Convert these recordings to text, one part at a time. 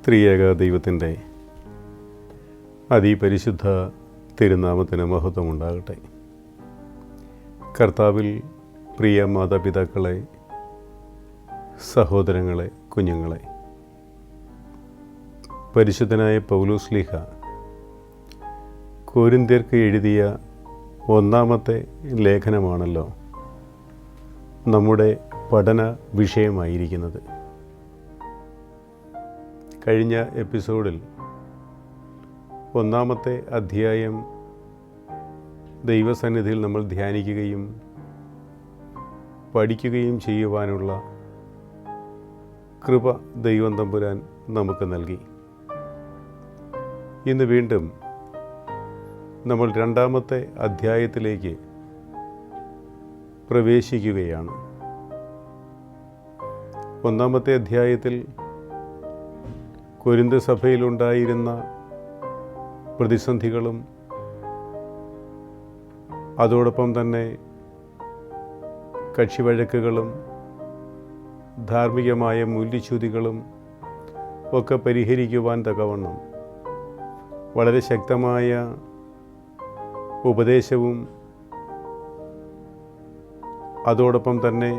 ത്രിയേക ദൈവത്തിൻ്റെ അതിപരിശുദ്ധ തിരുനാമത്തിന് മഹത്വമുണ്ടാകട്ടെ. കർത്താവിൽ പ്രിയ മാതാപിതാക്കളെ, സഹോദരങ്ങളെ, കുഞ്ഞുങ്ങളെ, പരിശുദ്ധനായ പൗലോസ്ലീഹ കൊരിന്ത്യർക്ക് എഴുതിയ ഒന്നാമത്തെ ലേഖനമാണല്ലോ നമ്മുടെ പഠന വിഷയമായിരിക്കുന്നത്. കഴിഞ്ഞ എപ്പിസോഡിൽ ഒന്നാമത്തെ അധ്യായം ദൈവസന്നിധിയിൽ നമ്മൾ ധ്യാനിക്കുകയും പഠിക്കുകയും ചെയ്യുവാനുള്ള കൃപ ദൈവം തമ്പുരാൻ നമുക്ക് നൽകി. ഇന്ന് വീണ്ടും നമ്മൾ രണ്ടാമത്തെ അധ്യായത്തിലേക്ക് പ്രവേശിക്കുകയാണ്. ഒന്നാമത്തെ അധ്യായത്തിൽ കൊരിന്ത് സഭയിലുണ്ടായിരുന്ന പ്രതിസന്ധികളും അതോടൊപ്പം തന്നെ കക്ഷിവഴക്കുകളും ധാർമ്മികമായ മൂല്യച്യുതികളും ഒക്കെ പരിഹരിക്കുവാൻ തക്കവണ്ണം വളരെ ശക്തമായ ഉപദേശവും അതോടൊപ്പം തന്നെ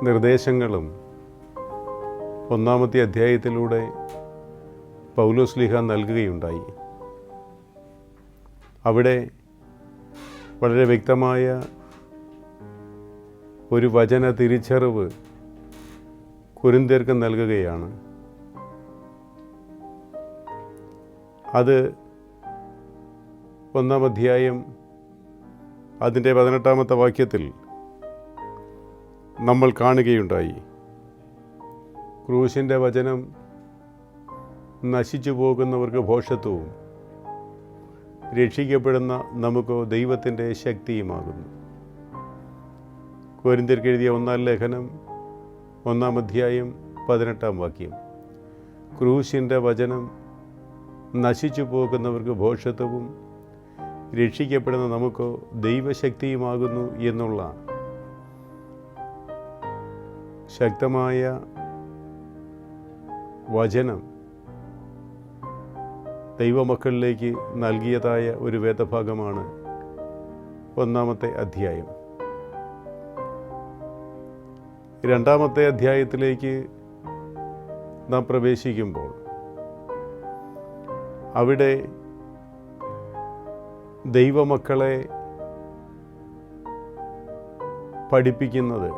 നിർദ്ദേശങ്ങളും ഒന്നാമത്തെ അധ്യായത്തിലൂടെ പൗലോസ്ലീഹ നൽകുകയുണ്ടായി. അവിടെ വളരെ വ്യക്തമായ ഒരു വചന തിരിച്ചറിവ് കൊരിന്ത്യർക്ക് നൽകുകയാണ്. അത് ഒന്നാം അധ്യായം അതിൻ്റെ 18-ാമത്തെ വാക്യത്തിൽ നമ്മൾ കാണുകയുണ്ടായി. ക്രൂശിൻ്റെ വചനം നശിച്ചു പോകുന്നവർക്ക് ഭോഷത്വവും രക്ഷിക്കപ്പെടുന്ന നമുക്ക് ദൈവത്തിൻ്റെ ശക്തിയുമാകുന്നു. കൊരിന്ത്യർക്ക് എഴുതിയ ഒന്നാം ലേഖനം 1-ാം അധ്യായം 18-ാം വാക്യം. ക്രൂശിൻ്റെ വചനം നശിച്ചു പോകുന്നവർക്ക് ഭോഷത്വവും രക്ഷിക്കപ്പെടുന്ന നമുക്ക് ദൈവശക്തിയുമാകുന്നു എന്നുള്ള ശക്തമായ വചനം ദൈവമക്കളിലേക്ക് നൽകിയതായ ഒരു വേദഭാഗമാണ് ഒന്നാമത്തെ അധ്യായം. രണ്ടാമത്തെ അധ്യായത്തിലേക്ക് നാം പ്രവേശിക്കുമ്പോൾ അവിടെ ദൈവമക്കളെ പഠിപ്പിക്കുന്നത്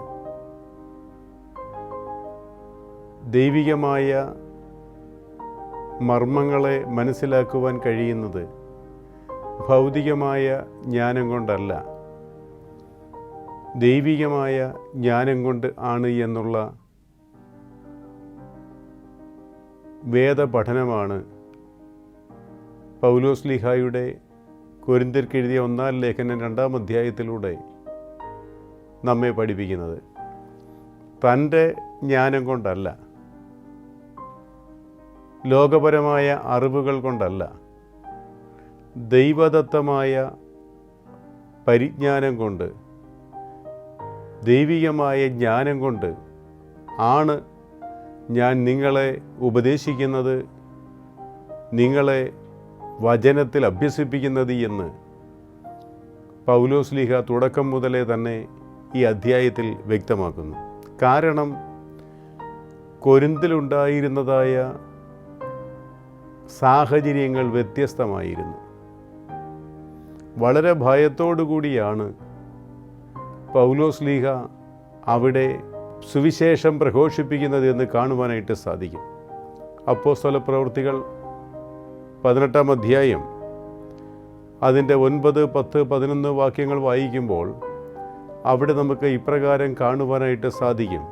ദൈവികമായ മർമ്മങ്ങളെ മനസ്സിലാക്കുവാൻ കഴിയുന്നത് ഭൗതികമായ ജ്ഞാനം കൊണ്ടല്ല, ദൈവികമായ ജ്ഞാനം കൊണ്ട് ആണ് എന്നുള്ള വേദപഠനമാണ് പൗലോസ്ലീഹായുടെ കൊരിന്ത്യർക്ക് എഴുതിയ 1-ാം ലേഖനം 2-ാം അധ്യായത്തിലൂടെ നമ്മെ പഠിപ്പിക്കുന്നത്. തൻ്റെ ജ്ഞാനം കൊണ്ടല്ല, ലോകപരമായ അറിവുകൾ കൊണ്ടല്ല, ദൈവദത്തമായ പരിജ്ഞാനം കൊണ്ട്, ദൈവികമായ ജ്ഞാനം കൊണ്ട് ആണ് ഞാൻ നിങ്ങളെ ഉപദേശിക്കുന്നത്, നിങ്ങളെ വചനത്തിൽ അഭ്യസിപ്പിക്കുന്നത് എന്ന് പൗലോസ്ലീഹ തുടക്കം മുതലേ തന്നെ ഈ അധ്യായത്തിൽ വ്യക്തമാക്കുന്നു. കാരണം കൊരിന്തിലുണ്ടായിരുന്നതായ സാഹചര്യങ്ങൾ വ്യത്യസ്തമായിരുന്നു. വളരെ ഭയത്തോടുകൂടിയാണ് പൗലോസ്ലീഹ അവിടെ സുവിശേഷം പ്രഘോഷിപ്പിക്കുന്നത് എന്ന് കാണുവാനായിട്ട് സാധിക്കും. അപ്പോസ്തല പ്രവൃത്തികൾ 18-ാം അധ്യായം അതിൻ്റെ 9, 10, 11 വാക്യങ്ങൾ വായിക്കുമ്പോൾ അവിടെ നമുക്ക് ഇപ്രകാരം കാണുവാനായിട്ട് സാധിക്കും.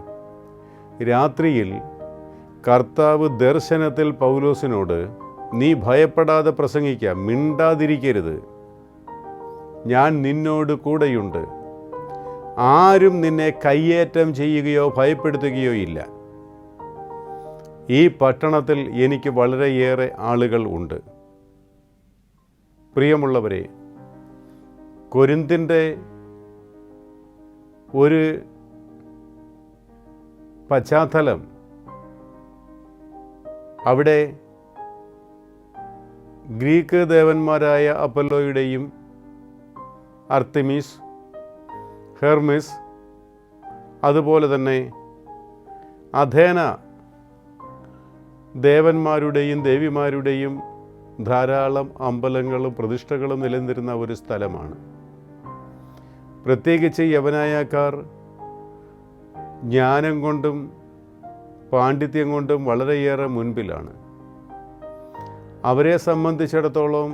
രാത്രിയിൽ കർത്താവ് ദർശനത്തിൽ പൗലോസിനോട്, നീ ഭയപ്പെടാതെ പ്രസംഗിക്കാം, മിണ്ടാതിരിക്കരുത്, ഞാൻ നിന്നോട് കൂടെയുണ്ട്, ആരും നിന്നെ കയ്യേറ്റം ചെയ്യുകയോ ഭയപ്പെടുത്തുകയോ ഇല്ല. ഈ പട്ടണത്തിൽ എനിക്ക് വളരെയേറെ ആളുകൾ ഉണ്ട്. പ്രിയമുള്ളവരെ, കൊരിന്തിൻ്റെ ഒരു പശ്ചാത്തലം അവിടെ ഗ്രീക്ക് ദേവന്മാരായ അപ്പല്ലോയുടെയും അർത്തിമീസ്, ഹെർമിസ്, അതുപോലെ തന്നെ അഥേന ദേവന്മാരുടെയും ദേവിമാരുടെയും ധാരാളം അമ്പലങ്ങളും പ്രതിഷ്ഠകളും നിലനിന്നിരുന്ന ഒരു സ്ഥലമാണ്. പ്രത്യേകിച്ച് യവനായക്കാർ ജ്ഞാനം കൊണ്ടും പാണ്ഡിത്യം കൊണ്ടും വളരെയേറെ മുൻപിലാണ്. അവരെ സംബന്ധിച്ചിടത്തോളം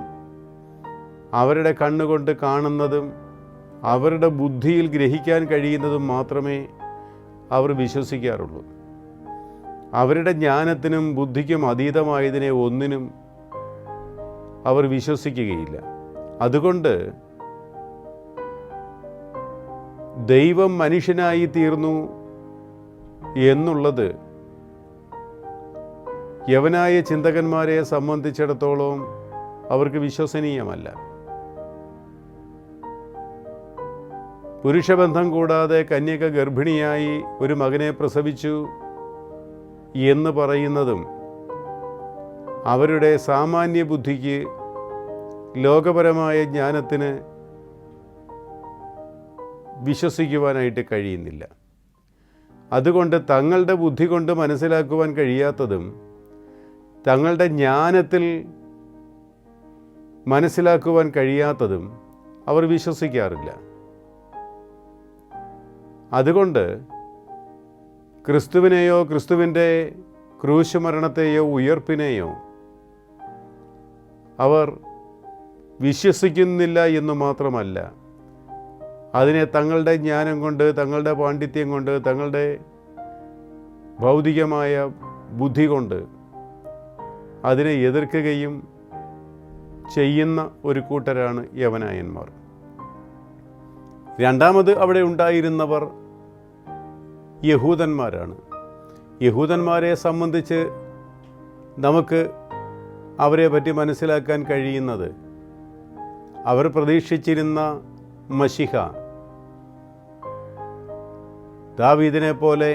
അവരുടെ കണ്ണുകൊണ്ട് കാണുന്നതും അവരുടെ ബുദ്ധിയിൽ ഗ്രഹിക്കാൻ കഴിയുന്നതും മാത്രമേ അവർ വിശ്വസിക്കാറുള്ളൂ. അവരുടെ ജ്ഞാനത്തിനും ബുദ്ധിക്കും അതീതമായതിനെ ഒന്നിനും അവർ വിശ്വസിക്കുകയില്ല. അതുകൊണ്ട് ദൈവം മനുഷ്യനായി തീർന്നു എന്നുള്ളത് യവനായ ചിന്തകന്മാരെ സംബന്ധിച്ചിടത്തോളം അവർക്ക് വിശ്വസനീയമല്ല. പുരുഷബന്ധം കൂടാതെ കന്യക ഗർഭിണിയായി ഒരു മകനെ പ്രസവിച്ചു എന്ന് പറയുന്നതും അവരുടെ സാമാന്യ ബുദ്ധിക്ക്, ലോകപരമായ ജ്ഞാനത്തിന് വിശ്വസിക്കുവാനായിട്ട് കഴിയുന്നില്ല. അതുകൊണ്ട് തങ്ങളുടെ ബുദ്ധി കൊണ്ട് മനസ്സിലാക്കുവാൻ കഴിയാത്തതും തങ്ങളുടെ ജ്ഞാനത്തിൽ മനസ്സിലാക്കുവാൻ കഴിയാത്തതും അവർ വിശ്വസിക്കാറില്ല. അതുകൊണ്ട് ക്രിസ്തുവിനെയോ ക്രിസ്തുവിൻ്റെ ക്രൂശ് മരണത്തെയോ ഉയർപ്പിനെയോ അവർ വിശ്വസിക്കുന്നില്ല എന്ന് മാത്രമല്ല, അതിനെ തങ്ങളുടെ ജ്ഞാനം കൊണ്ട്, തങ്ങളുടെ പാണ്ഡിത്യം കൊണ്ട്, തങ്ങളുടെ ഭൗതികമായ ബുദ്ധി കൊണ്ട് അതിനെ എതിർക്കുകയും ചെയ്യുന്ന ഒരു കൂട്ടരാണ് യവനായന്മാർ. രണ്ടാമത് അവിടെ ഉണ്ടായിരുന്നവർ യഹൂദന്മാരാണ്. യഹൂദന്മാരെ സംബന്ധിച്ച് നമുക്ക് അവരെ പറ്റി മനസ്സിലാക്കാൻ കഴിയുന്നത്, അവർ പ്രതീക്ഷിച്ചിരുന്ന മശിഹ ദാവീദിനെ പോലെ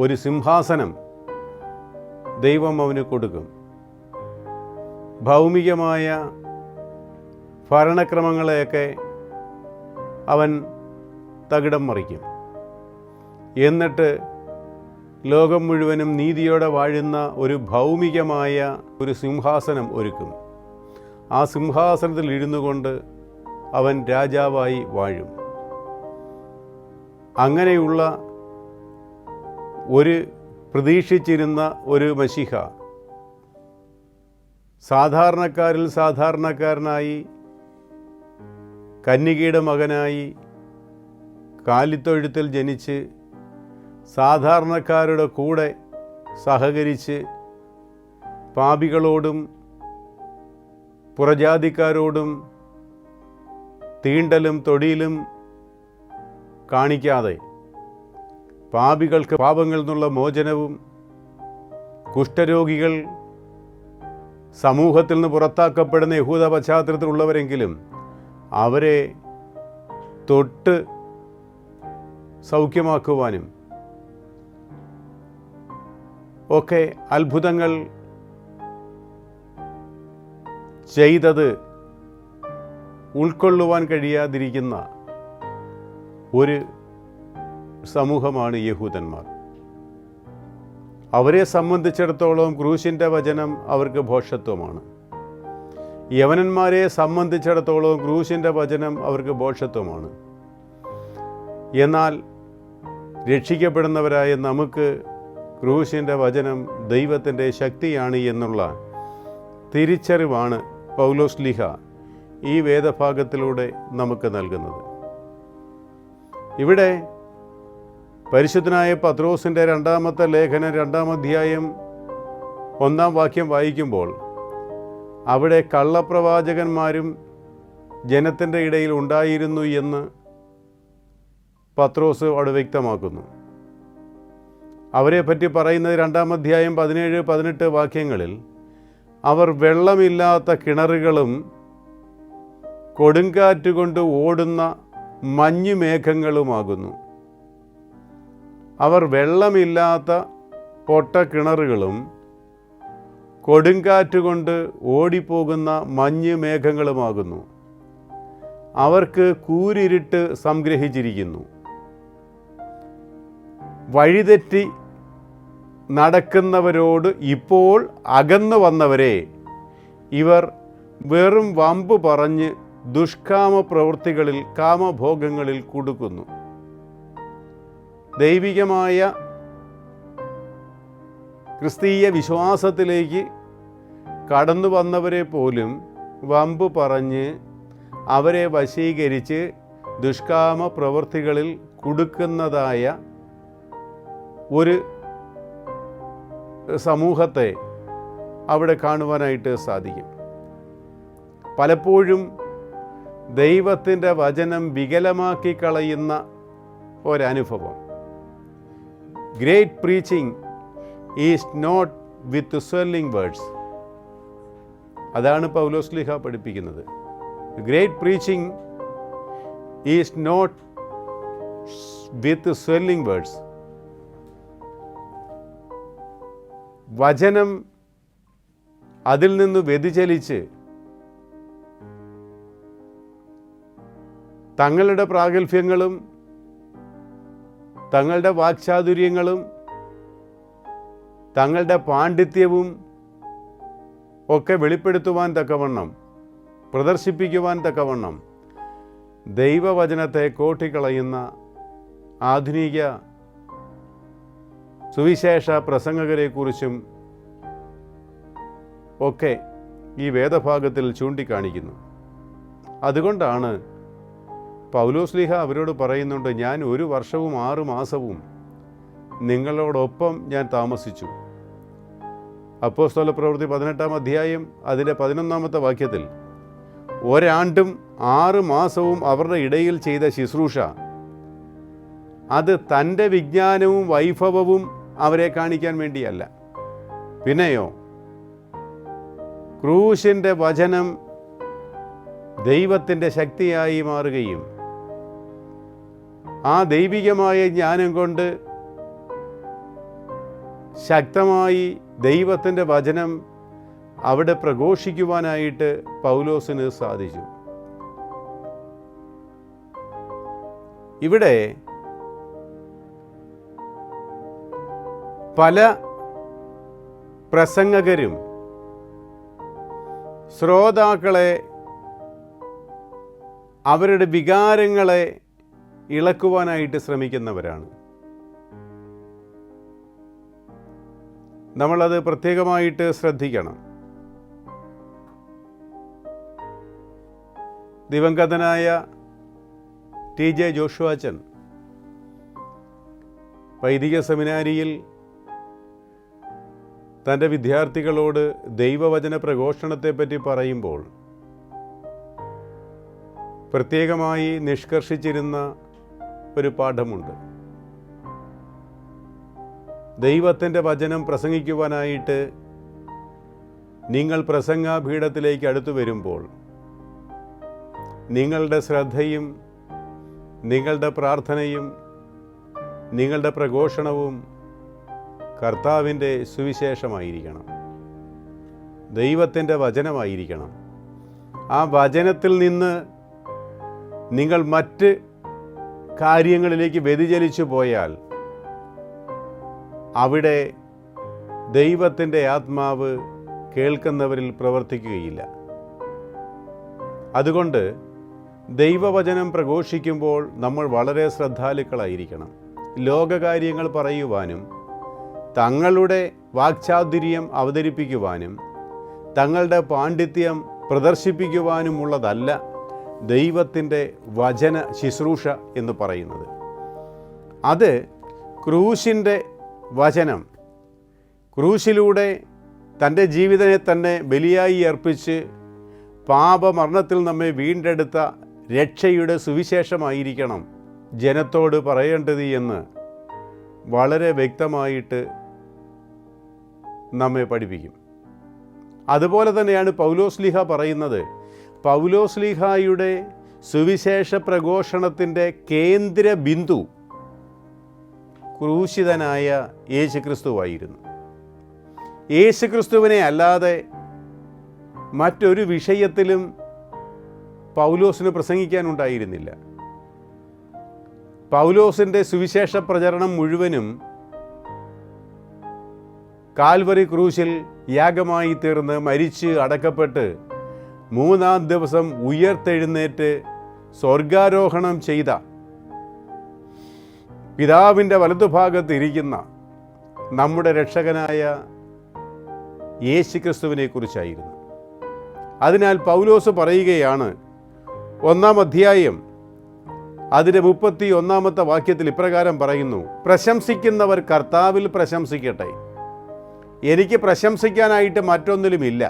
ഒരു സിംഹാസനം ദൈവം അവന് കൊടുക്കും, ഭൗമികമായ ഭരണക്രമങ്ങളെയൊക്കെ അവൻ തകിടം മറിക്കും, എന്നിട്ട് ലോകം മുഴുവനും നീതിയോടെ വാഴുന്ന ഒരു ഭൗമികമായ ഒരു സിംഹാസനം ഒരുക്കും. ആ സിംഹാസനത്തിൽ ഇരുന്നു കൊണ്ട് അവൻ രാജാവായി വാഴും. അങ്ങനെയുള്ള ഒരു പ്രതീക്ഷിച്ചിരുന്ന ഒരു മശിഹ സാധാരണക്കാരിൽ സാധാരണക്കാരനായി, കന്യകയുടെ മകനായി, കാലിത്തൊഴുത്തിൽ ജനിച്ച് സാധാരണക്കാരുടെ കൂടെ സഹകരിച്ച് പാപികളോടും പുറജാതിക്കാരോടും തീണ്ടലും തൊടിയിലും കാണിക്കാതെ പാപികൾക്ക് പാപങ്ങളിൽ നിന്നുള്ള മോചനവും, കുഷ്ഠരോഗികൾ സമൂഹത്തിൽ നിന്ന് പുറത്താക്കപ്പെടുന്ന യഹൂദ പശ്ചാത്തലത്തിലുള്ളവരെങ്കിലും അവരെ തൊട്ട് സൗഖ്യമാക്കുവാനും ഒക്കെ അത്ഭുതങ്ങൾ ചെയ്തത് ഉൾക്കൊള്ളുവാൻ കഴിയാതിരിക്കുന്ന ഒരു സമൂഹമാണ് യഹൂദന്മാർ. അവരെ സംബന്ധിച്ചിടത്തോളം ക്രൂശിൻ്റെ വചനം അവർക്ക് ഭോഷത്വമാണ്. യവനന്മാരെ സംബന്ധിച്ചിടത്തോളം ക്രൂശിൻ്റെ വചനം അവർക്ക് ഭോഷത്വമാണ്. എന്നാൽ രക്ഷിക്കപ്പെടുന്നവരായ നമുക്ക് ക്രൂശിൻ്റെ വചനം ദൈവത്തിൻ്റെ ശക്തിയാണ് എന്നുള്ള തിരിച്ചറിവാണ് പൗലോസ്ലീഹ ഈ വേദഭാഗത്തിലൂടെ നമുക്ക് നൽകുന്നത്. ഇവിടെ പരിശുദ്ധനായ പത്രോസിൻ്റെ രണ്ടാമത്തെ ലേഖനം 2-ാം അധ്യായം 1-ാം വാക്യം വായിക്കുമ്പോൾ അവിടെ കള്ളപ്രവാചകന്മാരും ജനത്തിൻ്റെ ഇടയിൽ ഉണ്ടായിരുന്നു എന്ന് പത്രോസ് അവിടെ വ്യക്തമാക്കുന്നു. അവരെ പറ്റി പറയുന്നത് 2-ാം അധ്യായം 17-18 വാക്യങ്ങളിൽ അവർ വെള്ളമില്ലാത്ത കിണറുകളും കൊടുങ്കാറ്റുകൊണ്ട് ഓടുന്ന മഞ്ഞുമേഘങ്ങളുമാകുന്നു. അവർ വെള്ളമില്ലാത്ത പൊട്ട കിണറുകളും കൊടുങ്കാറ്റുകൊണ്ട് ഓടിപ്പോകുന്ന മഞ്ഞ് മേഘങ്ങളുമാകുന്നു. അവർക്ക് കൂരിരുട്ട് സംഗ്രഹിച്ചിരിക്കുന്നു. വഴിതെറ്റി നടക്കുന്നവരോട് ഇപ്പോൾ അകന്നു വന്നവരെ ഇവർ വെറും വമ്പ് പറഞ്ഞ് ദുഷ്കാമ പ്രവൃത്തികളിൽ, കാമഭോഗങ്ങളിൽ കുടുക്കുന്നു. ദൈവികമായ ക്രിസ്തീയ വിശ്വാസത്തിലേക്ക് കടന്നു വന്നവരെ പോലും വമ്പ് പറഞ്ഞ് അവരെ വശീകരിച്ച് ദുഷ്കാമ പ്രവൃത്തികളിൽ കുടുക്കുന്നതായ ഒരു സമൂഹത്തെ അവിടെ കാണുവാനായിട്ട് സാധിക്കും. പലപ്പോഴും ദൈവത്തിൻ്റെ വചനം വികലമാക്കി കളയുന്ന ഒരനുഭവം. Great preaching is not with swelling words. അതാണ് പൗലോസ്ലീഹ പഠിപ്പിക്കുന്നത്. Great preaching is not with swelling words. വചനം അതിൽ നിന്ന് വ്യതിചലിച്ച് തങ്ങളുടെ പ്രാഗൽഭ്യങ്ങളും തങ്ങളുടെ വാക്ചാതുര്യങ്ങളും തങ്ങളുടെ പാണ്ഡിത്യവും ഒക്കെ വെളിപ്പെടുത്തുവാൻ തക്കവണ്ണം, പ്രദർശിപ്പിക്കുവാൻ തക്കവണ്ണം ദൈവവചനത്തെ കോട്ടിക്കളയുന്ന ആധുനിക സുവിശേഷ പ്രസംഗകരെക്കുറിച്ചും ഒക്കെ ഈ വേദഭാഗത്തിൽ ചൂണ്ടിക്കാണിക്കുന്നു. അതുകൊണ്ടാണ് പൗലോസ്ലീഹ അവരോട് പറയുന്നുണ്ട്, ഞാൻ 1 വർഷവും 6 മാസവും നിങ്ങളോടൊപ്പം ഞാൻ താമസിച്ചു. അപ്പോസ്തല പ്രവൃത്തി 18-ാം അധ്യായം അതിൻ്റെ 11-ാമത്തെ വാക്യത്തിൽ 1 ആണ്ടും 6 മാസവും അവരുടെ ഇടയിൽ ചെയ്ത ശുശ്രൂഷ അത് തൻ്റെ വിജ്ഞാനവും വൈഭവവും അവരെ കാണിക്കാൻ വേണ്ടിയല്ല, പിന്നെയോ ക്രൂശിൻ്റെ വചനം ദൈവത്തിൻ്റെ ശക്തിയായി മാറുകയും ആ ദൈവികമായ ജ്ഞാനം കൊണ്ട് ശക്തമായി ദൈവത്തിൻ്റെ വചനം അവിടെ പ്രഘോഷിക്കുവാനായിട്ട് പൗലോസിന് സാധിച്ചു. ഇവിടെ പല പ്രസംഗകരും ശ്രോതാക്കളെ അവരുടെ വികാരങ്ങളെ ഇളക്കുവാനായിട്ട് ശ്രമിക്കുന്നവരാണ്. നമ്മളത് പ്രത്യേകമായിട്ട് ശ്രദ്ധിക്കണം. ദിവംഗതനായ TJ ജോഷുവാച്ചൻ വൈദിക സെമിനാരിയിൽ തൻ്റെ വിദ്യാർത്ഥികളോട് ദൈവവചന പ്രഘോഷണത്തെപ്പറ്റി പറയുമ്പോൾ പ്രത്യേകമായി നിഷ്കർഷിച്ചിരുന്ന ഒരു പാഠമുണ്ട്. ദൈവത്തിൻ്റെ വചനം പ്രസംഗിക്കുവാനായിട്ട് നിങ്ങൾ പ്രസംഗപീഠത്തിലേക്ക് അടുത്തു വരുമ്പോൾ നിങ്ങളുടെ ശ്രദ്ധയും നിങ്ങളുടെ പ്രാർത്ഥനയും നിങ്ങളുടെ പ്രഘോഷണവും കർത്താവിൻ്റെ സുവിശേഷമായിരിക്കണം, ദൈവത്തിൻ്റെ വചനമായിരിക്കണം. ആ വചനത്തിൽ നിന്ന് നിങ്ങൾ മറ്റ് കാര്യങ്ങളിലേക്ക് വ്യതിചലിച്ചു പോയാൽ അവിടെ ദൈവത്തിൻ്റെ ആത്മാവ് കേൾക്കുന്നവരിൽ പ്രവർത്തിക്കുകയില്ല. അതുകൊണ്ട് ദൈവവചനം പ്രഘോഷിക്കുമ്പോൾ നമ്മൾ വളരെ ശ്രദ്ധാലുക്കളായിരിക്കണം. ലോകകാര്യങ്ങൾ പറയുവാനും തങ്ങളുടെ വാക്ചാതുര്യം അവതരിപ്പിക്കുവാനും തങ്ങളുടെ പാണ്ഡിത്യം പ്രദർശിപ്പിക്കുവാനുമുള്ളതല്ല ദൈവത്തിൻ്റെ വചന ശുശ്രൂഷ എന്ന് പറയുന്നത്. അത് ക്രൂശിൻ്റെ വചനം, ക്രൂശിലൂടെ തൻ്റെ ജീവിതത്തെ തന്നെ ബലിയായി അർപ്പിച്ച് പാപമരണത്തിൽ നമ്മെ വീണ്ടെടുത്ത രക്ഷയുടെ സുവിശേഷമായിരിക്കണം ജനത്തോട് പറയേണ്ടത് എന്ന് വളരെ വ്യക്തമായിട്ട് നമ്മെ പഠിപ്പിക്കും. അതുപോലെ തന്നെയാണ് പൗലോസ്ലീഹ പറയുന്നത്. പൗലോസ്ലീഹായുടെ സുവിശേഷ പ്രഘോഷണത്തിൻ്റെ കേന്ദ്ര ബിന്ദു ക്രൂശിതനായ യേശുക്രിസ്തുവായിരുന്നു. യേശുക്രിസ്തുവിനെ അല്ലാതെ മറ്റൊരു വിഷയത്തിലും പൗലോസിന് പ്രസംഗിക്കാനുണ്ടായിരുന്നില്ല. പൗലോസിൻ്റെ സുവിശേഷ പ്രചരണം മുഴുവനും കാൽവറി ക്രൂശിൽ യാഗമായി തീർന്ന് മരിച്ച് അടക്കപ്പെട്ട് 3-ാം ദിവസം ഉയർത്തെഴുന്നേറ്റ് സ്വർഗാരോഹണം ചെയ്ത പിതാവിൻ്റെ വലതുഭാഗത്ത് ഇരിക്കുന്ന നമ്മുടെ രക്ഷകനായ യേശുക്രിസ്തുവിനെ കുറിച്ചായിരുന്നു. അതിനാൽ പൗലോസ് പറയുകയാണ്, 1-ാം അധ്യായം അതിൻ്റെ 31-ാമത്തെ വാക്യത്തിൽ ഇപ്രകാരം പറയുന്നു: പ്രശംസിക്കുന്നവർ കർത്താവിൽ പ്രശംസിക്കട്ടെ. എനിക്ക് പ്രശംസിക്കാനായിട്ട് മറ്റൊന്നിലുമില്ല.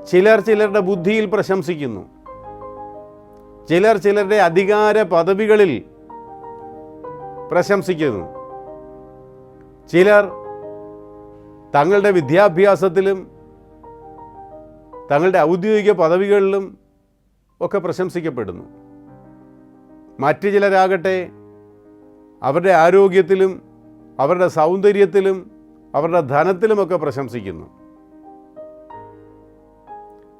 ചിലർ ചിലരുടെ ബുദ്ധിയിൽ പ്രശംസിക്കുന്നു, ചിലർ ചിലരുടെ അധികാര പദവികളിൽ പ്രശംസിക്കുന്നു, ചിലർ തങ്ങളുടെ വിദ്യാഭ്യാസത്തിലും തങ്ങളുടെ ഔദ്യോഗിക പദവികളിലും ഒക്കെ പ്രശംസിക്കപ്പെടുന്നു. മറ്റു ചിലരാകട്ടെ അവരുടെ ആരോഗ്യത്തിലും അവരുടെ സൗന്ദര്യത്തിലും അവരുടെ ധനത്തിലുമൊക്കെ പ്രശംസിക്കുന്നു.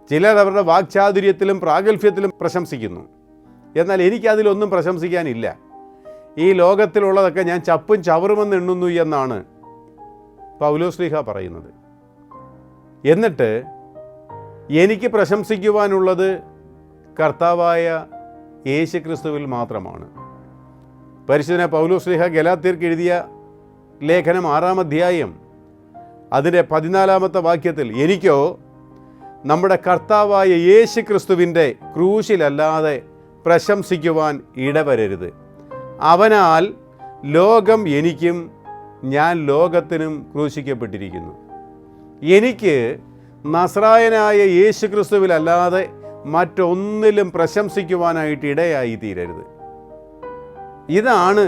ചിലർ അവരുടെ വാക്ചാതുര്യത്തിലും പ്രാഗൽഭ്യത്തിലും പ്രശംസിക്കുന്നു. എന്നാൽ എനിക്കതിലൊന്നും പ്രശംസിക്കാനില്ല. ഈ ലോകത്തിലുള്ളതൊക്കെ ഞാൻ ചപ്പും ചവറുമെന്ന് എണ്ണുന്നു എന്നാണ് പൗലോസ്ലീഹ പറയുന്നത്. എന്നിട്ട് എനിക്ക് പ്രശംസിക്കുവാനുള്ളത് കർത്താവായ യേശുക്രിസ്തുവിൽ മാത്രമാണ്. പരിശുദ്ധ പൗലോസ്ലീഹ ഗലാത്യർക്ക് എഴുതിയ ലേഖനം 6-ാം അധ്യായം അതിൻ്റെ 14-ാമത്തെ വാക്യത്തിൽ, എനിക്കോ നമ്മുടെ കർത്താവായ യേശുക്രിസ്തുവിൻ്റെ ക്രൂശിലല്ലാതെ പ്രശംസിക്കുവാൻ ഇടവരരുത്. അവനാൽ ലോകം എനിക്കും ഞാൻ ലോകത്തിനും ക്രൂശിക്കപ്പെട്ടിരിക്കുന്നു. എനിക്ക് നസ്രായനായ യേശുക്രിസ്തുവിലല്ലാതെ മറ്റൊന്നിലും പ്രശംസിക്കുവാനായിട്ട് ഇടയായി തീരരുത്. ഇതാണ്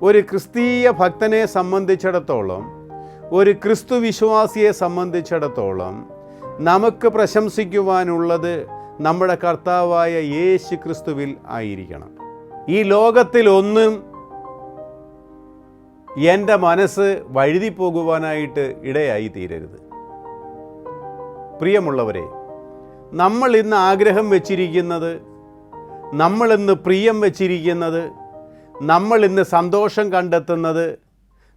ഒരു ക്രിസ്തീയ ഭക്തനെ സംബന്ധിച്ചിടത്തോളം, ഒരു ക്രിസ്തു വിശ്വാസിയെ സംബന്ധിച്ചിടത്തോളം നമുക്ക് പ്രശംസിക്കുവാനുള്ളത് നമ്മുടെ കർത്താവായ യേശു ക്രിസ്തുവിൽ ആയിരിക്കണം. ഈ ലോകത്തിലൊന്നും എൻ്റെ മനസ്സ് വഴുതിപ്പോകുവാനായിട്ട് ഇടയായി തീരരുത്. പ്രിയമുള്ളവരെ, നമ്മൾ ഇന്ന് ആഗ്രഹം വച്ചിരിക്കുന്നത്, നമ്മളിന്ന് പ്രിയം വച്ചിരിക്കുന്നത്, നമ്മളിന്ന് സന്തോഷം കണ്ടെത്തുന്നത്,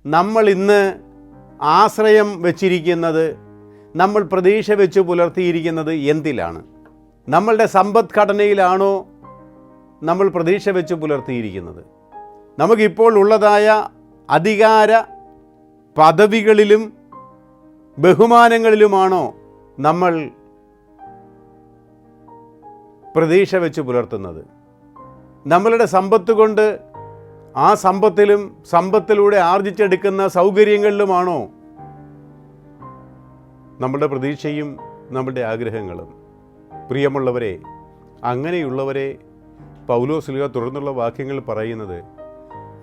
നമ്മളിന്ന് ആശ്രയം വച്ചിരിക്കുന്നത്, നമ്മൾ പ്രതീക്ഷ വെച്ച് പുലർത്തിയിരിക്കുന്നത് എന്തിലാണ്? നമ്മളുടെ സമ്പദ്ഘടനയിലാണോ നമ്മൾ പ്രതീക്ഷ വെച്ച് പുലർത്തിയിരിക്കുന്നത്? നമുക്കിപ്പോൾ ഉള്ളതായ അധികാര പദവികളിലും ബഹുമാനങ്ങളിലുമാണോ നമ്മൾ പ്രതീക്ഷ വെച്ച് പുലർത്തുന്നത്? നമ്മളുടെ സമ്പത്ത് കൊണ്ട് ആ സമ്പത്തിലും സമ്പത്തിലൂടെ ആർജിച്ചെടുക്കുന്ന സൗകര്യങ്ങളിലുമാണോ നമ്മളുടെ പ്രതീക്ഷയും നമ്മളുടെ ആഗ്രഹങ്ങളും? പ്രിയമുള്ളവരെ, അങ്ങനെയുള്ളവരെ പൗലോസ്ലീഹ തുടർന്നുള്ള വാക്യങ്ങൾ പറയുന്നത്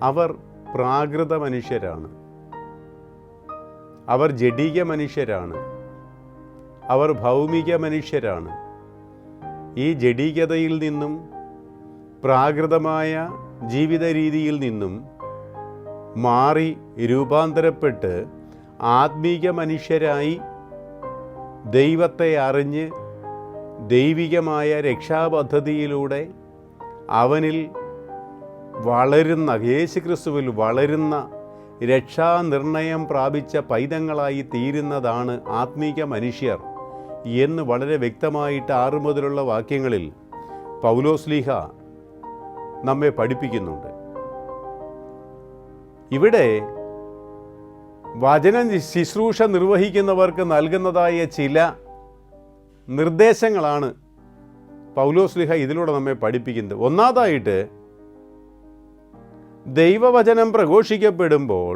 അവർ പ്രാകൃത മനുഷ്യരാണ്, അവർ ജഡിക മനുഷ്യരാണ്, അവർ ഭൗമിക മനുഷ്യരാണ്. ഈ ജഡികതയിൽ നിന്നും പ്രാകൃതമായ ജീവിത രീതിയിൽ നിന്നും മാറി രൂപാന്തരപ്പെട്ട് ആത്മീക മനുഷ്യരായി ദൈവത്തെ അറിഞ്ഞ് ദൈവികമായ രക്ഷാപദ്ധതിയിലൂടെ അവനിൽ വളരുന്ന, യേശുക്രിസ്തുവിൽ വളരുന്ന, രക്ഷാനിർണയം പ്രാപിച്ച പൈതങ്ങളായി തീരുന്നതാണ് ആത്മീക മനുഷ്യർ എന്ന് വളരെ വ്യക്തമായിട്ട് 6 മുതലുള്ള വാക്യങ്ങളിൽ പൗലോസ്ലീഹ നമ്മെ പഠിപ്പിക്കുന്നുണ്ട്. ഇവിടെ വചന ശുശ്രൂഷ നിർവഹിക്കുന്നവർക്ക് നൽകുന്നതായ ചില നിർദ്ദേശങ്ങളാണ് പൗലോസ്ലീഹ ഇതിലൂടെ നമ്മെ പഠിപ്പിക്കുന്നത്. ഒന്നാമതായിട്ട്, ദൈവവചനം പ്രഘോഷിക്കപ്പെടുമ്പോൾ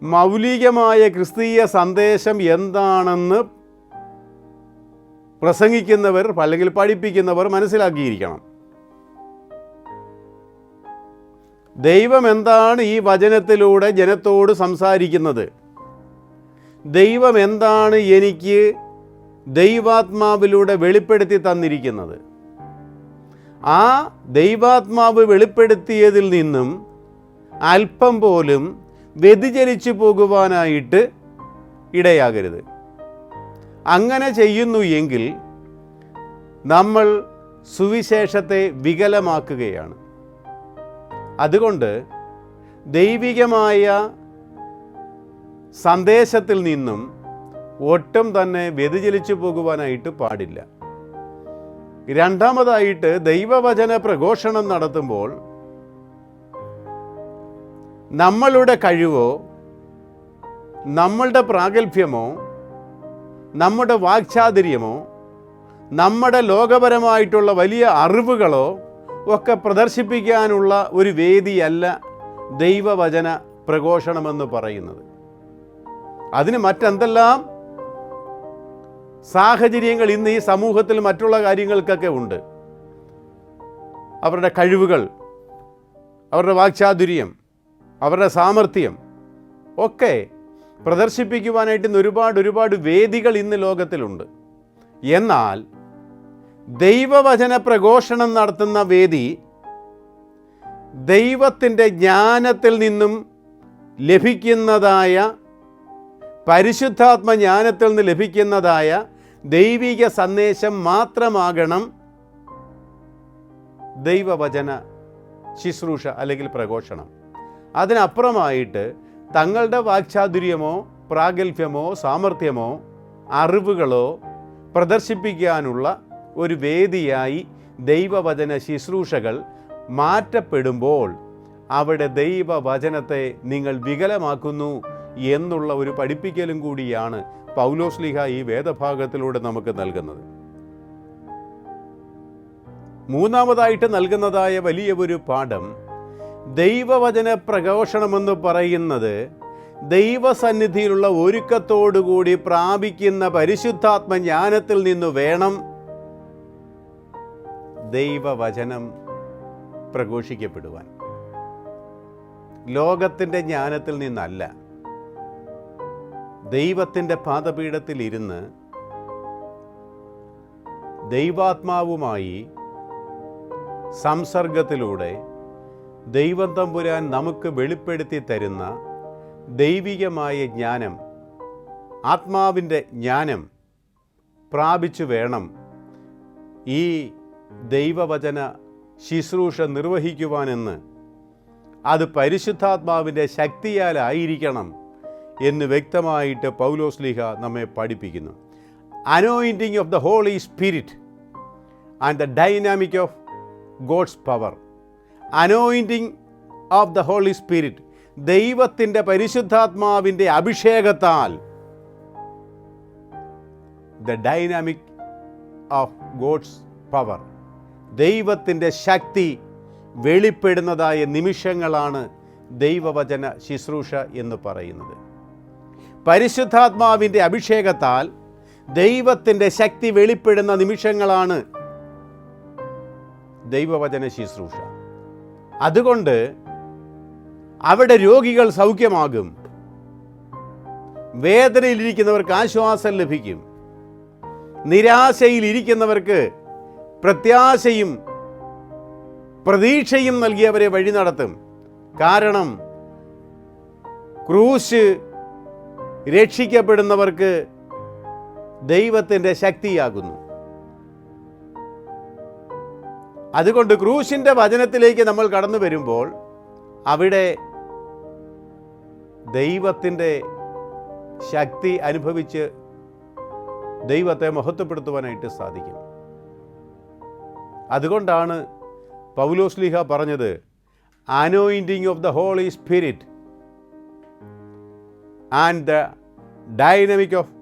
മൗലികമായ ക്രിസ്തീയ സന്ദേശം എന്താണെന്ന് പ്രസംഗിക്കുന്നവർ അല്ലെങ്കിൽ പഠിപ്പിക്കുന്നവർ മനസ്സിലാക്കിയിരിക്കണം. ദൈവം എന്താണ് ഈ വചനത്തിലൂടെ ജനത്തോട് സംസാരിക്കുന്നത്? ദൈവം എന്താണ് എനിക്ക് ദൈവാത്മാവിലൂടെ വെളിപ്പെടുത്തി തന്നിരിക്കുന്നത്? ആ ദൈവാത്മാവ് വെളിപ്പെടുത്തിയതിൽ നിന്നും അല്പം പോലും വ്യതിചലിച്ചു പോകുവാനായിട്ട് ഇടയാകരുത്. അങ്ങനെ ചെയ്യുന്നു എങ്കിൽ നമ്മൾ സുവിശേഷത്തെ വികലമാക്കുകയാണ്. അതുകൊണ്ട് ദൈവികമായ സന്ദേശത്തിൽ നിന്നും ഒട്ടും തന്നെ വ്യതിചലിച്ചു പോകുവാനായിട്ട് പാടില്ല. രണ്ടാമതായിട്ട്, ദൈവവചന പ്രഘോഷണം നടത്തുമ്പോൾ നമ്മളുടെ കഴിവോ നമ്മളുടെ പ്രാഗൽഭ്യമോ നമ്മുടെ വാക്ചാതുര്യമോ നമ്മുടെ ലോകപരമായിട്ടുള്ള വലിയ അറിവുകളോ ഒക്കെ പ്രദർശിപ്പിക്കാനുള്ള ഒരു വേദിയല്ല ദൈവവചന പ്രഘോഷണമെന്ന് പറയുന്നത്. അതിന് മറ്റെന്തെല്ലാം സാഹചര്യങ്ങൾ ഇന്ന് ഈ സമൂഹത്തിൽ മറ്റുള്ള കാര്യങ്ങൾക്കൊക്കെ ഉണ്ട്. അവരുടെ കഴിവുകൾ, അവരുടെ വാക്ചാതുര്യം, അവരുടെ സാമർഥ്യം ഒക്കെ പ്രദർശിപ്പിക്കുവാനായിട്ട് ഒരുപാട് വേദികൾ ഇന്ന് ലോകത്തിലുണ്ട്. എന്നാൽ ദൈവവചന പ്രഘോഷണം നടത്തുന്ന വേദി ദൈവത്തിൻ്റെ ജ്ഞാനത്തിൽ നിന്നും ലഭിക്കുന്നതായ, പരിശുദ്ധാത്മ ജ്ഞാനത്തിൽ നിന്ന് ലഭിക്കുന്നതായ ദൈവിക സന്ദേശം മാത്രമാകണം ദൈവവചന ശുശ്രൂഷ അല്ലെങ്കിൽ പ്രഘോഷണം. അതിനപ്പുറമായിട്ട് തങ്ങളുടെ വാക്ചാതുര്യമോ പ്രാഗൽഭ്യമോ സാമർഥ്യമോ അറിവുകളോ പ്രദർശിപ്പിക്കാനുള്ള ഒരു വേദിയായി ദൈവവചന ശുശ്രൂഷകൾ മാറ്റപ്പെടുമ്പോൾ അവിടെ ദൈവവചനത്തെ നിങ്ങൾ വികലമാക്കുന്നു എന്നുള്ള ഒരു പഠിപ്പിക്കലും കൂടിയാണ് പൗലോസ്ലീഹ ഈ വേദഭാഗത്തിലൂടെ നമുക്ക് നൽകുന്നത്. മൂന്നാമതായിട്ട് നൽകുന്നതായ വലിയ ഒരു പാഠം, ദൈവവചന പ്രഘോഷണമെന്ന് പറയുന്നത് ദൈവസന്നിധിയിലുള്ള ഒരുക്കത്തോടുകൂടി പ്രാപിക്കുന്ന പരിശുദ്ധാത്മ ജ്ഞാനത്തിൽ നിന്ന് വേണം ദൈവവചനം പ്രഘോഷിക്കപ്പെടുവാൻ. ലോകത്തിൻ്റെ ജ്ഞാനത്തിൽ നിന്നല്ല. ദൈവത്തിൻ്റെ പാദപീഠത്തിൽ ഇരുന്ന് ദൈവാത്മാവുമായി സംസർഗത്തിലൂടെ ദൈവം തമ്പുരാൻ നമുക്ക് വെളിപ്പെടുത്തി തരുന്ന ദൈവികമായ ജ്ഞാനം, ആത്മാവിൻ്റെ ജ്ഞാനം പ്രാപിച്ചു വേണം ഈ ദൈവവചന ശുശ്രൂഷ നിർവഹിക്കുവാനെന്ന്, അത് പരിശുദ്ധാത്മാവിൻ്റെ ശക്തിയാലായിരിക്കണം എന്ന് വ്യക്തമായിട്ട് പൗലോസ്ലീഹ നമ്മെ പഠിപ്പിക്കുന്നു. Anointing of the Holy Spirit and the dynamic of God's power. Anointing of the Holy Spirit, ദൈവത്തിൻ്റെ പരിശുദ്ധാത്മാവിൻ്റെ അഭിഷേകത്താൽ, the dynamic of God's power, ദൈവത്തിൻ്റെ ശക്തി വെളിപ്പെടുന്നതായ നിമിഷങ്ങളാണ് ദൈവവചന ശുശ്രൂഷ എന്ന് പറയുന്നത്. പരിശുദ്ധാത്മാവിൻ്റെ അഭിഷേകത്താൽ ദൈവത്തിൻ്റെ ശക്തി വെളിപ്പെടുന്ന നിമിഷങ്ങളാണ് ദൈവവചന ശുശ്രൂഷ. അതുകൊണ്ട് അവിടെ രോഗികൾ സൗഖ്യമാകും, വേദനയിലിരിക്കുന്നവർക്ക് ആശ്വാസം ലഭിക്കും, നിരാശയിലിരിക്കുന്നവർക്ക് പ്രത്യാശയും പ്രതീക്ഷയും നൽകി അവരെ വഴി നടത്തും. കാരണം ക്രൂശ് രക്ഷിക്കപ്പെടുന്നവർക്ക് ദൈവത്തിൻ്റെ ശക്തിയാകുന്നു. അതുകൊണ്ട് ക്രൂശിൻ്റെ വചനത്തിലേക്ക് നമ്മൾ കടന്നു വരുമ്പോൾ അവിടെ ദൈവത്തിൻ്റെ ശക്തി അനുഭവിച്ച് ദൈവത്തെ മഹത്വപ്പെടുത്തുവാനായിട്ട് സാധിക്കും. അതുകൊണ്ടാണ് പൗലോസ്ലീഹ പറഞ്ഞത്, anointing of the Holy Spirit and the dynamic of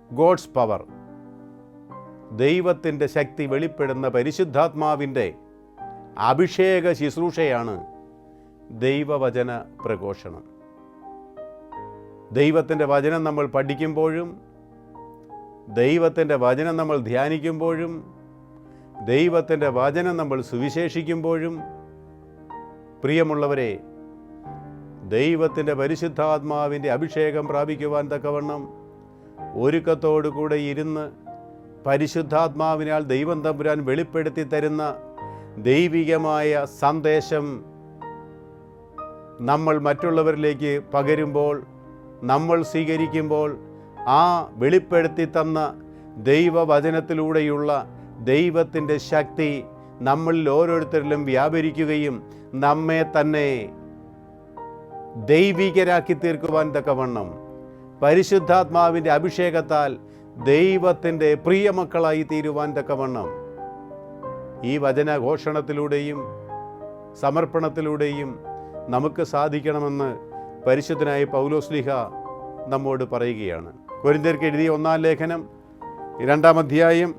God's power. ദൈവത്തിൻ്റെ ശക്തി വെളിപ്പെടുന്ന പരിശുദ്ധാത്മാവിൻ്റെ അഭിഷേക ശുശ്രൂഷയാണ് ദൈവവചന പ്രഘോഷണം. ദൈവത്തിൻ്റെ വചനം നമ്മൾ പഠിക്കുമ്പോഴും, ദൈവത്തിൻ്റെ വചനം നമ്മൾ ധ്യാനിക്കുമ്പോഴും, ദൈവത്തിൻ്റെ വചനം നമ്മൾ സുവിശേഷിക്കുമ്പോഴും, പ്രിയമുള്ളവരെ, ദൈവത്തിൻ്റെ പരിശുദ്ധാത്മാവിൻ്റെ അഭിഷേകം പ്രാപിക്കുവാൻ തക്കവണ്ണം ഒരുക്കത്തോടു കൂടെ ഇരുന്ന് പരിശുദ്ധാത്മാവിനാൽ ദൈവം തമ്പുരാൻ വെളിപ്പെടുത്തി തരുന്ന ദൈവികമായ സന്ദേശം നമ്മൾ മറ്റുള്ളവരിലേക്ക് പകരുമ്പോൾ, നമ്മൾ സ്വീകരിക്കുമ്പോൾ ആ വെളിപ്പെടുത്തി തന്ന ദൈവവചനത്തിലൂടെയുള്ള ദൈവത്തിൻ്റെ ശക്തി നമ്മളിൽ ഓരോരുത്തരിലും വ്യാപരിക്കുകയും നമ്മെ തന്നെ ദൈവികരാക്കി തീർക്കുവാൻ തക്കവണ്ണം പരിശുദ്ധാത്മാവിൻ്റെ അഭിഷേകത്താൽ ദൈവത്തിൻ്റെ പ്രിയമക്കളായി തീരുവാൻ തക്കവണ്ണം ഈ വചനഘോഷണത്തിലൂടെയും സമർപ്പണത്തിലൂടെയും നമുക്ക് സാധിക്കണമെന്ന് പരിശുദ്ധനായ പൗലോസ്ലീഹ നമ്മോട് പറയുകയാണ്. കൊരിന്ത്യർക്ക് എഴുതിയ 1-ാം ലേഖനം 2-ാം അധ്യായം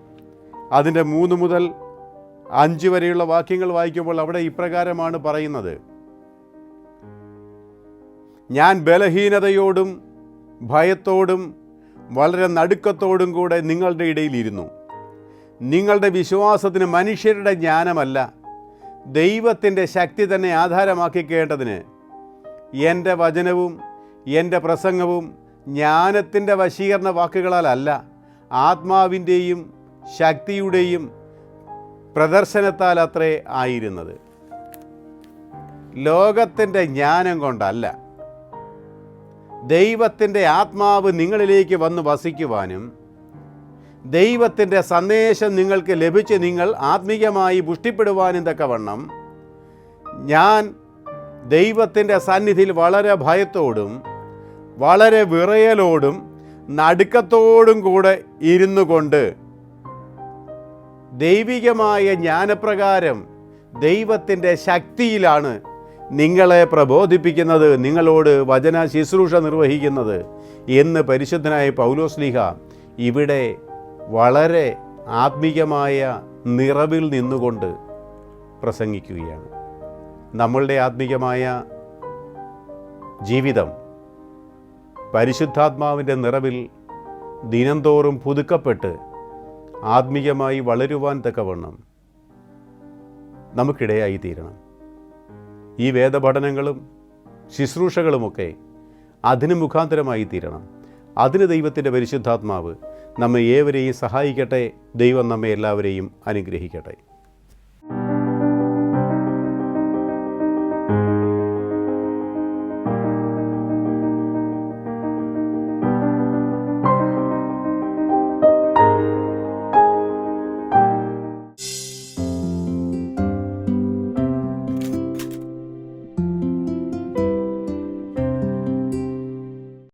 അതിൻ്റെ 3 മുതൽ 5 വരെയുള്ള വാക്യങ്ങൾ വായിക്കുമ്പോൾ അവിടെ ഇപ്രകാരമാണ് പറയുന്നത്: ഞാൻ ബലഹീനതയോടും ഭയത്തോടും വളരെ നടുക്കത്തോടും കൂടെ നിങ്ങളുടെ ഇടയിലിരുന്നു. നിങ്ങളുടെ വിശ്വാസത്തിന് മനുഷ്യരുടെ ജ്ഞാനമല്ല, ദൈവത്തിൻ്റെ ശക്തി തന്നെ ആധാരമാക്കിക്കേണ്ടതിന് എൻ്റെ വചനവും എൻ്റെ പ്രസംഗവും ജ്ഞാനത്തിൻ്റെ വശീകരണ വാക്കുകളാലല്ല, ആത്മാവിൻ്റെയും ശക്തിയുടെയും പ്രദർശനത്താൽ അത്രേ ആയിരുന്നത്. ലോകത്തിൻ്റെ ജ്ഞാനം കൊണ്ടല്ല, ദൈവത്തിൻ്റെ ആത്മാവ് നിങ്ങളിലേക്ക് വന്ന് വസിക്കുവാനും ദൈവത്തിൻ്റെ സന്ദേശം നിങ്ങൾക്ക് ലഭിച്ച് നിങ്ങൾ ആത്മീയമായി പുഷ്ടിപ്പെടുവാനും തക്കവണ്ണം ഞാൻ ദൈവത്തിൻ്റെ സന്നിധിയിൽ വളരെ ഭയത്തോടും വളരെ വിറയലോടും നടുക്കത്തോടും കൂടെ ഇരുന്നു കൊണ്ട് ദൈവികമായ ജ്ഞാനപ്രകാരം ദൈവത്തിൻ്റെ ശക്തിയിലാണ് നിങ്ങളെ പ്രബോധിപ്പിക്കുന്നത്, നിങ്ങളോട് വചന ശുശ്രൂഷ നിർവഹിക്കുന്നത് എന്ന് പരിശുദ്ധനായ പൗലോസ്ലീഹ ഇവിടെ വളരെ ആത്മീയമായ നിറവിൽ നിന്നുകൊണ്ട് പ്രസംഗിക്കുകയാണ്. നമ്മളുടെ ആത്മീയമായ ജീവിതം പരിശുദ്ധാത്മാവിൻ്റെ നിറവിൽ ദിനംതോറും പുതുക്കപ്പെട്ട് ആത്മീയമായി വളരുവാൻ തക്കവണ്ണം നമുക്കിടയായി തീരണം. ഈ വേദപഠനങ്ങളും ശുശ്രൂഷകളുമൊക്കെ അതിന് മുഖാന്തരമായി തീരണം. അതിന് ദൈവത്തിൻ്റെ പരിശുദ്ധാത്മാവ് നമ്മെ ഏവരെയും സഹായിക്കട്ടെ. ദൈവം നമ്മെ എല്ലാവരെയും അനുഗ്രഹിക്കട്ടെ.